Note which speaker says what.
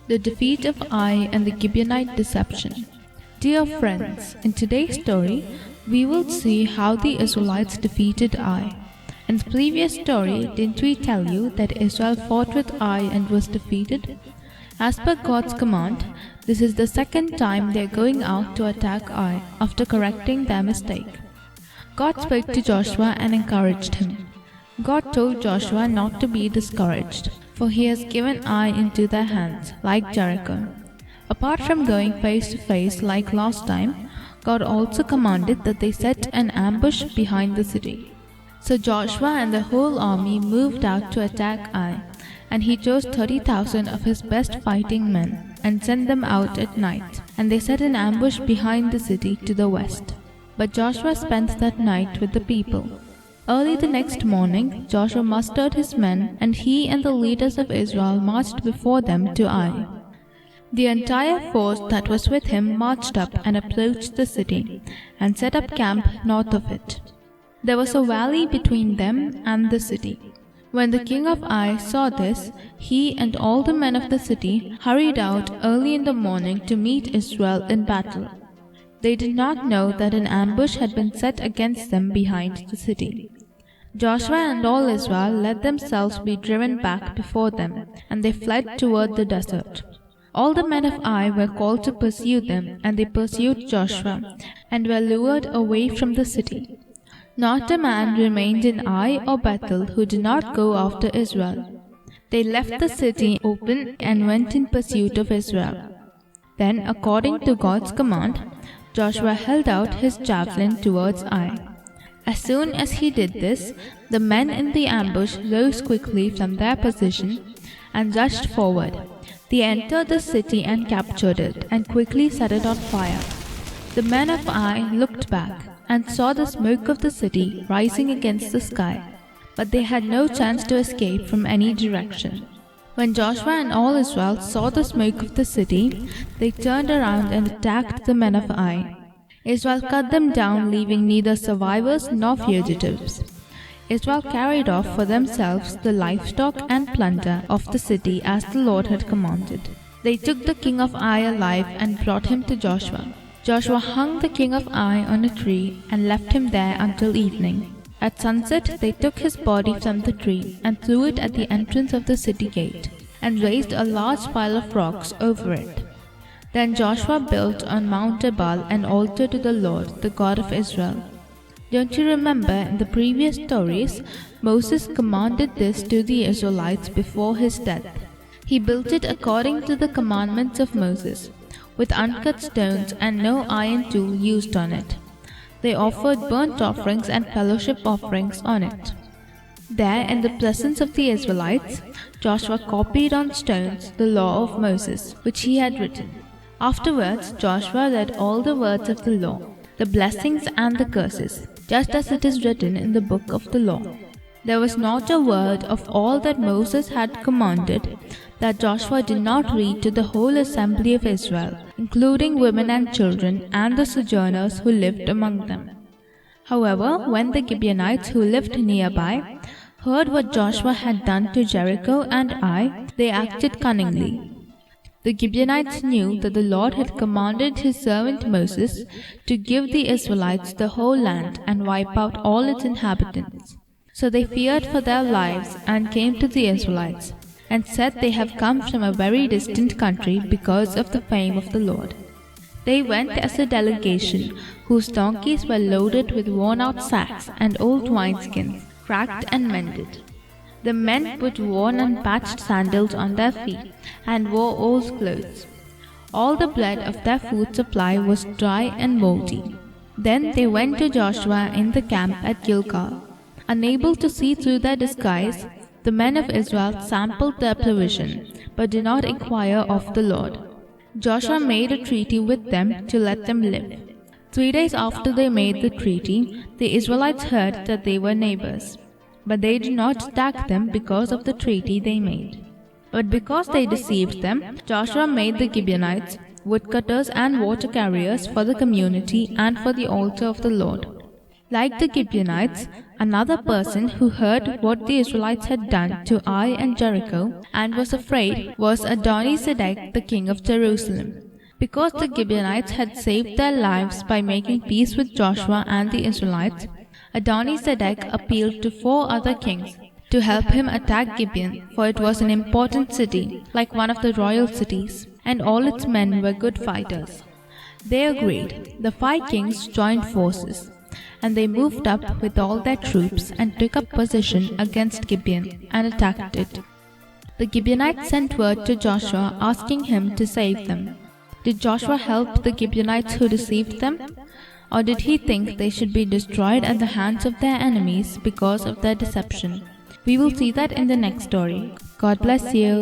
Speaker 1: The defeat of Ai and the Gibeonite deception. Dear friends, in today's story, we will see how the Israelites defeated Ai. In the previous story, didn't we tell you that Israel fought with Ai and was defeated? As per God's command, this is the second time they are going out to attack Ai after correcting their mistake. God spoke to Joshua and encouraged him. God told Joshua not to be discouraged, for he has given Ai into their hands, like Jericho. Apart from going face to face like last time, God also commanded that they set an ambush behind the city. So Joshua and the whole army moved out to attack Ai, and he chose 30,000 of his best fighting men and sent them out at night, and they set an ambush behind the city to the west. But Joshua spent that night with the people. Early the next morning, Joshua mustered his men, and he and the leaders of Israel marched before them to Ai. The entire force that was with him marched up and approached the city, and set up camp north of it. There was a valley between them and the city. When the king of Ai saw this, he and all the men of the city hurried out early in the morning to meet Israel in battle. They did not know that an ambush had been set against them behind the city. Joshua and all Israel let themselves be driven back before them, and they fled toward the desert. All the men of Ai were called to pursue them, and they pursued Joshua, and were lured away from the city. Not a man remained in Ai or Bethel who did not go after Israel. They left the city open and went in pursuit of Israel. Then, according to God's command, Joshua held out his javelin towards Ai. As soon as he did this, the men in the ambush rose quickly from their position and rushed forward. They entered the city and captured it, and quickly set it on fire. The men of Ai looked back and saw the smoke of the city rising against the sky, but they had no chance to escape from any direction. When Joshua and all Israel saw the smoke of the city, they turned around and attacked the men of Ai. Israel cut them down, leaving neither survivors nor fugitives. Israel carried off for themselves the livestock and plunder of the city as the Lord had commanded. They took the king of Ai alive and brought him to Joshua. Joshua hung the king of Ai on a tree and left him there until evening. At sunset they took his body from the tree and threw it at the entrance of the city gate, and raised a large pile of rocks over it. Then Joshua built on Mount Ebal an altar to the Lord, the God of Israel. Don't you remember in the previous stories, Moses commanded this to the Israelites before his death? He built it according to the commandments of Moses, with uncut stones and no iron tool used on it. They offered burnt offerings and fellowship offerings on it. There, in the presence of the Israelites, Joshua copied on stones the law of Moses, which he had written. Afterwards, Joshua read all the words of the law, the blessings and the curses, just as it is written in the book of the law. There was not a word of all that Moses had commanded that Joshua did not read to the whole assembly of Israel, including women and children and the sojourners who lived among them. However, when the Gibeonites who lived nearby heard what Joshua had done to Jericho and Ai, they acted cunningly. The Gibeonites knew that the Lord had commanded his servant Moses to give the Israelites the whole land and wipe out all its inhabitants. So they feared for their lives and came to the Israelites, and said they have come from a very distant country because of the fame of the Lord. They went as a delegation, whose donkeys were loaded with worn-out sacks and old wineskins, cracked and mended. The men put worn and patched sandals on their feet, and wore old clothes. All the bread of their food supply was dry and moldy. Then they went to Joshua in the camp at Gilgal. Unable to see through their disguise, the men of Israel sampled their provision, but did not inquire of the Lord. Joshua made a treaty with them to let them live. 3 days after they made the treaty, the Israelites heard that they were neighbors. But they did not attack them because of the treaty they made. But because they deceived them, Joshua made the Gibeonites woodcutters and water carriers for the community and for the altar of the Lord. Like the Gibeonites, another person who heard what the Israelites had done to Ai and Jericho and was afraid was Adoni-Zedek, the king of Jerusalem. Because the Gibeonites had saved their lives by making peace with Joshua and the Israelites, Adoni-Zedek appealed to 4 other kings to help him attack Gibeon, for it was an important city, like one of the royal cities, and all its men were good fighters. They agreed. The 5 kings joined forces, and they moved up with all their troops and took up position against Gibeon and attacked it. The Gibeonites sent word to Joshua asking him to save them. Did Joshua help the Gibeonites who deceived them? Or did he think they should be destroyed at the hands of their enemies because of their deception? We will see that in the next story. God bless you.